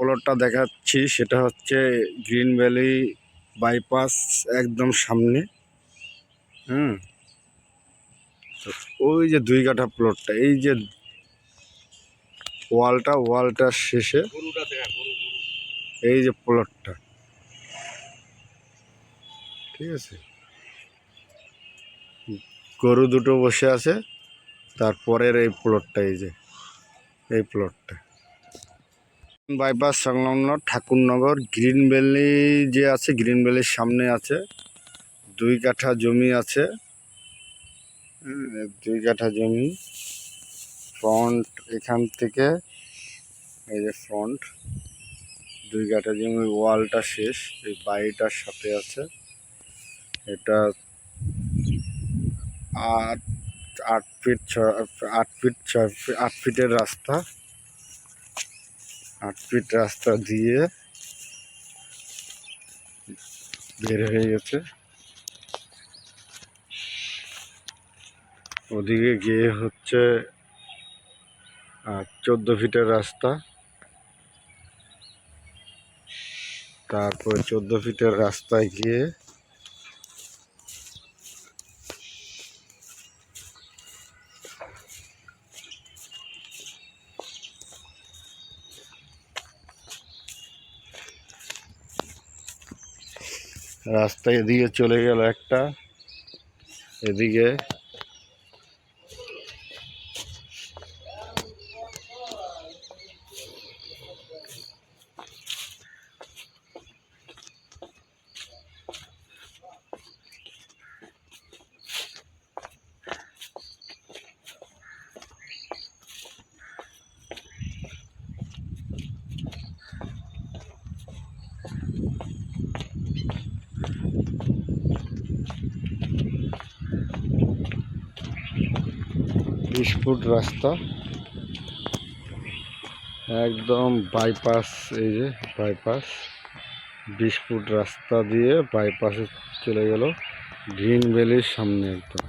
প্লটটা দেখাচ্ছি সেটা হচ্ছে গ্রিন ভ্যালি বাইপাস একদম সামনে। তো ওই যে 2 কাঠা প্লটটা, এই যে ওয়ালটার শেষে এই যে প্লটটা, ঠিক আছে। গরু দুটো বসে আছে, তারপরের এই প্লটটা, এই প্লটটা বাইপাস সংলগ্ন ঠাকুরনগর গ্রিন ভ্যালি যে আছে, গ্রিন ভ্যালির সামনে আছে 2 কাঠা জমি আছে। 2 কাঠা জমি, ফ্রন্ট এখান থেকে এই যে ফ্রন্ট 2 কাঠা জমি, ওয়ালটা শেষ এই বাড়িটার সাথে আছে। এটা 8 ফিটের রাস্তা, 8 ফিট রাস্তা দিয়ে বের হয়ে গেছে। ওদিকে গিয়ে হচ্ছে 14 ফিটের রাস্তা, তারপর 14 ফিটের রাস্তায় গিয়ে রাস্তা এদিকে চলে গেল একটা, এদিকে ফুট রাস্তা একদম বাইপাস। এই যে বাইপাস 20 ফুট রাস্তা দিয়ে বাইপাসে চলে গেল গ্রিন ভ্যালির সামনে একদম।